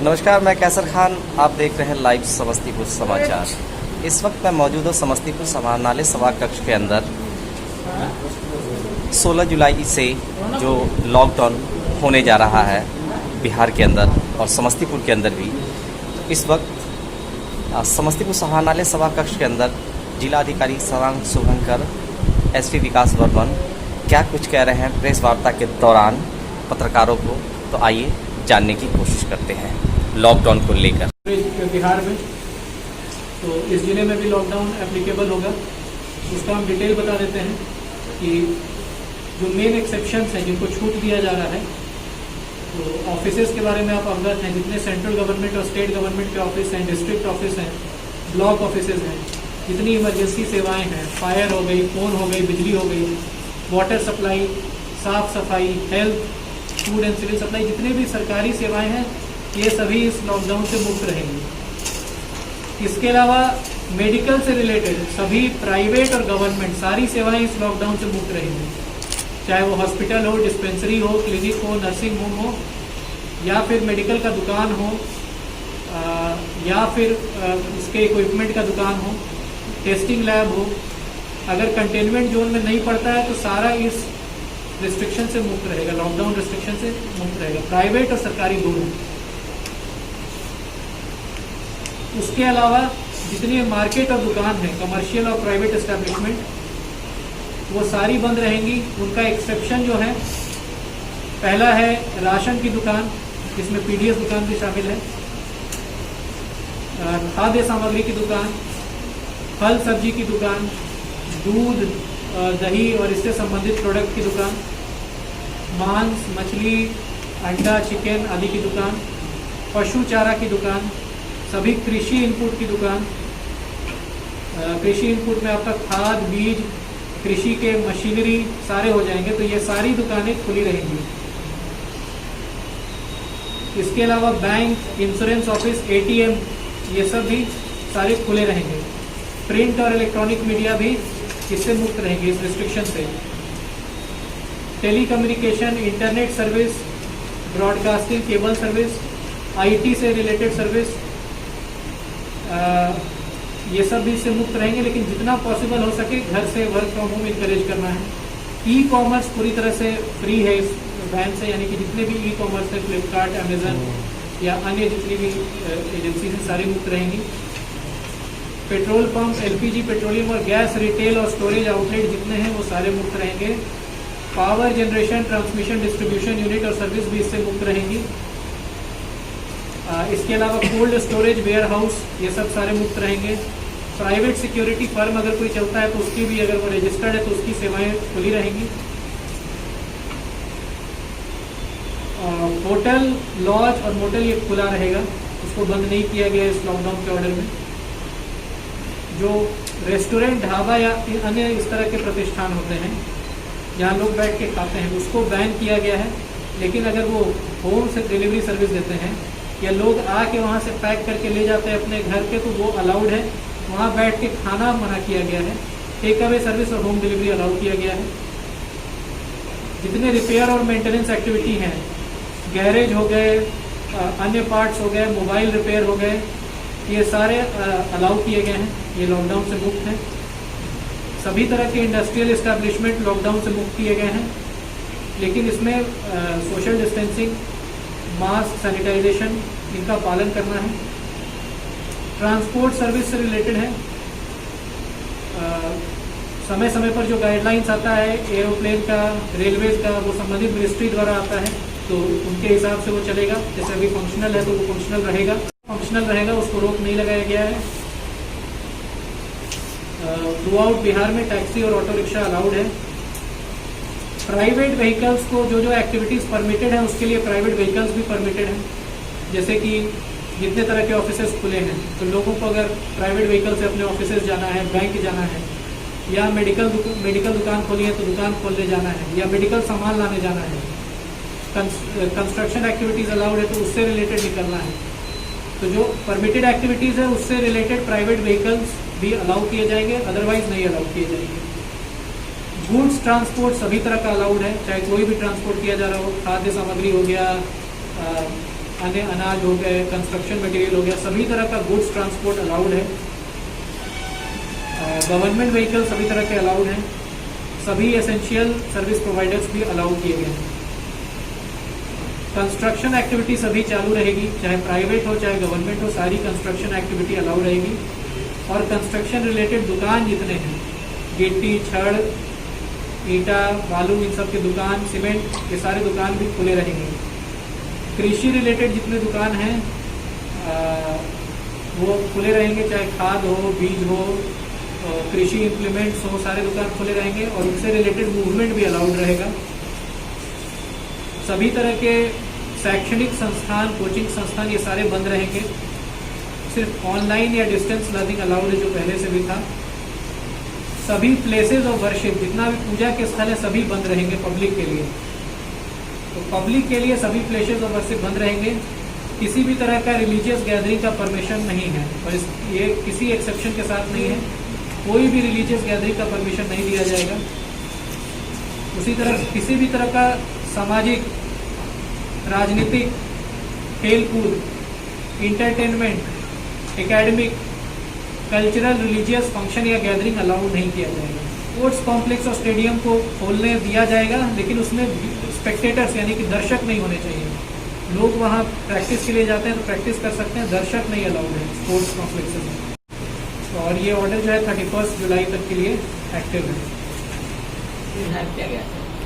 नमस्कार, मैं कैसर खान। आप देख रहे हैं लाइव समस्तीपुर समाचार। इस वक्त मैं मौजूद हूँ समस्तीपुर समाहरणालय सभा कक्ष के अंदर। 16 जुलाई से जो लॉकडाउन होने जा रहा है बिहार के अंदर और समस्तीपुर के अंदर भी, इस वक्त समस्तीपुर समाहरणालय सभा कक्ष के अंदर जिला अधिकारी सवांग शुभंकर, एसपी विकास वर्मन क्या कुछ कह रहे हैं प्रेस वार्ता के दौरान पत्रकारों को, तो आइए जानने की कोशिश करते हैं लॉकडाउन को लेकर। बिहार में तो इस जिले में भी लॉकडाउन एप्लीकेबल होगा, उसका हम डिटेल बता देते हैं कि जो मेन एक्सेप्शंस हैं जिनको छूट दिया जा रहा है, तो ऑफिसेज के बारे में आप अवगत हैं। जितने सेंट्रल गवर्नमेंट और स्टेट गवर्नमेंट के ऑफिस हैं, डिस्ट्रिक्ट ऑफिस हैं, ब्लॉक ऑफिसेज हैं, जितनी इमरजेंसी सेवाएं हैं, फायर हो गई, फोन हो गई, बिजली हो गई, वाटर सप्लाई, साफ सफाई, health, food and civil supply, जितने भी सरकारी सेवाएं हैं ये सभी इस लॉकडाउन से मुक्त रहेंगी। इसके अलावा मेडिकल से रिलेटेड सभी प्राइवेट और गवर्नमेंट सारी सेवाएं इस लॉकडाउन से मुक्त रहेंगी, चाहे वो हॉस्पिटल हो, डिस्पेंसरी हो, क्लिनिक हो, नर्सिंग होम हो, या फिर मेडिकल का दुकान हो, या फिर इसके इक्विपमेंट का दुकान हो, टेस्टिंग लैब हो। अगर कंटेनमेंट जोन में नहीं पड़ता है तो सारा इस रिस्ट्रिक्शन से मुक्त रहेगा, लॉकडाउन रिस्ट्रिक्शन से मुक्त रहेगा, प्राइवेट और सरकारी दोनों। उसके अलावा जितनी मार्केट और दुकान है, कमर्शियल और प्राइवेट एस्टेब्लिशमेंट, वो सारी बंद रहेंगी। उनका एक्सेप्शन जो है, पहला है राशन की दुकान, जिसमें पीडीएस दुकान भी शामिल है, खाद्य सामग्री की दुकान, फल सब्जी की दुकान, दूध, दही और इससे संबंधित प्रोडक्ट की दुकान, मांस, मछली, अंडा, चिकन आदि की दुकान, पशु चारा की दुकान, सभी कृषि इनपुट की दुकान। कृषि इनपुट में आपका खाद, बीज, कृषि के मशीनरी सारे हो जाएंगे, तो ये सारी दुकानें खुली रहेंगी। इसके अलावा बैंक, इंश्योरेंस ऑफिस, एटीएम, ये सब भी सारे खुले रहेंगे। प्रिंट और इलेक्ट्रॉनिक मीडिया भी इससे मुक्त रहेंगे इस रिस्ट्रिक्शन से। Telecommunication, internet service, broadcasting, cable service, IT से रिलेटेड सर्विस, ये सब भी इससे मुक्त रहेंगे। लेकिन जितना पॉसिबल हो सके घर से वर्क फ्रॉम होम इनकरेज करना है। ई कॉमर्स पूरी तरह से फ्री है इस बैन से, यानी कि जितने भी ई कॉमर्स है, फ्लिपकार्ट, अमेजन या अन्य जितनी भी एजेंसी हैं, सारी मुक्त रहेंगी। पेट्रोल पंप, एलपीजी, पेट्रोलियम और गैस रिटेल और स्टोरेज आउटलेट जितने हैं वो सारे मुक्त रहेंगे। Power generation, transmission, distribution unit और सर्विस भी इससे मुक्त रहेंगी। इसके अलावा कोल्ड स्टोरेज, वेयर हाउस, ये सब सारे मुक्त रहेंगे। प्राइवेट सिक्योरिटी फर्म अगर कोई चलता है तो उसकी भी, अगर वो रजिस्टर्ड है तो उसकी सेवाएं खुली रहेंगी। होटल, लॉज और मोटल ये खुला रहेगा, उसको बंद नहीं किया गया इस लॉकडाउन के ऑर्डर में। जो रेस्टोरेंट, ढाबा या अन्य इस तरह के प्रतिष्ठान होते हैं जहाँ लोग बैठ के खाते हैं, उसको बैन किया गया है। लेकिन अगर वो होम से डिलीवरी सर्विस देते हैं या लोग आके वहाँ से पैक करके ले जाते हैं अपने घर के, तो वो अलाउड है। वहाँ बैठ के खाना मना किया गया है। टेक अवे सर्विस और होम डिलीवरी अलाउ किया गया है। जितने रिपेयर और मेंटेनेंस एक्टिविटी हैं, गैरेज हो गए, अन्य पार्ट्स हो गए, मोबाइल रिपेयर हो गए, ये सारे अलाउ किए गए हैं, ये लॉकडाउन से मुक्त हैं। सभी तरह के इंडस्ट्रियल एस्टेब्लिशमेंट लॉकडाउन से मुक्त किए गए हैं, लेकिन इसमें सोशल डिस्टेंसिंग, मास्क, सैनिटाइजेशन, इनका पालन करना है। ट्रांसपोर्ट सर्विस से रिलेटेड है, समय समय पर जो गाइडलाइंस आता है एरोप्लेन का, रेलवेज का, वो संबंधित मिनिस्ट्री द्वारा आता है, तो उनके हिसाब से वो चलेगा। जैसे अभी फंक्शनल है तो वो फंक्शनल रहेगा, उसको रोक नहीं लगाया गया है। थ्रू आउट बिहार में टैक्सी और ऑटो रिक्शा अलाउड है। प्राइवेट व्हीकल्स को जो एक्टिविटीज़ परमिटेड हैं उसके लिए प्राइवेट व्हीकल्स भी परमिटेड हैं। जैसे कि जितने तरह के ऑफिसेज खुले हैं, तो लोगों को अगर प्राइवेट व्हीकल से अपने ऑफिसेज जाना है, बैंक जाना है, या मेडिकल दुकान खोली है तो दुकान खोलने जाना है, या मेडिकल सामान लाने जाना है, कंस्ट्रक्शन एक्टिविटीज़ अलाउड है तो उससे रिलेटेड निकलना है। तो जो परमिटेड एक्टिविटीज़ है उससे रिलेटेड प्राइवेट व्हीकल्स भी अलाउ किए जाएंगे, अदरवाइज नहीं अलाउ किए जाएंगे। गुड्स ट्रांसपोर्ट सभी तरह का अलाउड है, चाहे कोई भी ट्रांसपोर्ट किया जा रहा हो, खाद्य सामग्री हो गया, अन्य अनाज हो गए, कंस्ट्रक्शन मटेरियल हो गया, सभी तरह का गुड्स ट्रांसपोर्ट अलाउड है। गवर्नमेंट व्हीकल सभी तरह के अलाउड हैं। सभी एसेंशियल सर्विस प्रोवाइडर्स भी अलाउ किए गए हैं। कंस्ट्रक्शन एक्टिविटी सभी चालू रहेगी, चाहे प्राइवेट हो चाहे गवर्नमेंट हो, सारी कंस्ट्रक्शन एक्टिविटी अलाउ रहेगी। और कंस्ट्रक्शन रिलेटेड दुकान जितने हैं, गिट्टी, छड़, ईटा, बालू, इन सब के दुकान, सीमेंट, ये सारे दुकान भी खुले रहेंगे। कृषि रिलेटेड जितने दुकान हैं वो खुले रहेंगे, चाहे खाद हो, बीज हो, कृषि इम्प्लीमेंट्स हो, सारे दुकान खुले रहेंगे और उनसे रिलेटेड मूवमेंट भी अलाउड रहेगा। सभी तरह के शैक्षणिक संस्थान, कोचिंग संस्थान, ये सारे बंद रहेंगे। सिर्फ ऑनलाइन या डिस्टेंस लर्निंग अलाउड है, जो पहले से भी था। सभी प्लेसेस ऑफ वर्शिप, जितना भी पूजा के स्थल है, सभी बंद रहेंगे पब्लिक के लिए। तो पब्लिक के लिए सभी प्लेसेस ऑफ वर्शिप बंद रहेंगे। किसी भी तरह का रिलीजियस गैदरिंग का परमिशन नहीं है, और ये किसी एक्सेप्शन के साथ नहीं है। कोई भी रिलीजियस गैदरिंग का परमिशन नहीं दिया जाएगा। उसी तरह किसी भी तरह का सामाजिक, राजनीतिक, खेलकूद, entertainment, academic, cultural, religious function या गैदरिंग अलाउ नहीं किया जाएगा। स्पोर्ट्स कॉम्प्लेक्स और स्टेडियम को खोलने दिया जाएगा, लेकिन उसमें स्पेक्टेटर्स यानी कि दर्शक नहीं होने चाहिए। लोग वहाँ प्रैक्टिस के लिए जाते हैं तो प्रैक्टिस कर सकते हैं, दर्शक नहीं अलाउड है स्पोर्ट्स कॉम्प्लेक्स में। और ये ऑर्डर जो है 31 जुलाई तक के लिए एक्टिव है।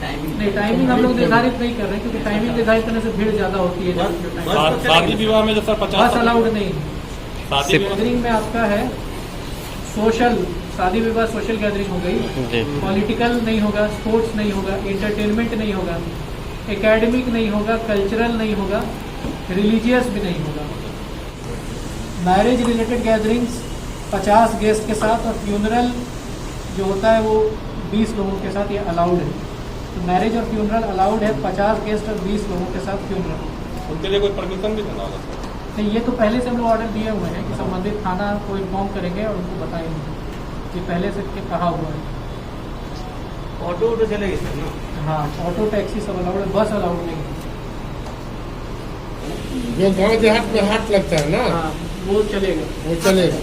नहीं, टाइमिंग हम लोग निर्धारित नहीं कर रहे हैं, क्योंकि टाइमिंग निर्धारित करने से भीड़ ज्यादा होती है। शादी विवाह में जैसा 50 बस अलाउड नहीं। शादी गैदरिंग में आपका है सोशल, शादी विवाह सोशल गैदरिंग हो गई, पॉलिटिकल नहीं होगा, स्पोर्ट्स नहीं होगा, इंटरटेनमेंट नहीं होगा, एकेडमिक नहीं होगा, कल्चरल नहीं होगा, रिलीजियस भी नहीं होगा। मैरिज रिलेटेड गैदरिंग्स 50 गेस्ट के साथ, और फ्यूनरल जो होता है वो 20 लोगों के साथ, ये अलाउड है। तो मैरिज और फ्यूनरल अलाउड है, 50 गेस्ट और 20 लोगों के साथ फ्यूनरल। उनके लिए कोई परमिशन भी देना होगा? नहीं, ये तो पहले से हम लोग ऑर्डर दिए हुए हैं कि संबंधित थाना को इन्फॉर्म करेंगे और उनको बताएंगे, ये पहले से कहा हुआ है। ऑटो चलेगी सर ना? हाँ, ऑटो टैक्सी सब अलाउड है, बस अलाउड नहीं है। जो गांव देहात में हाट लगता है ना, हाँ, वो चलेगा। वो चलेगा।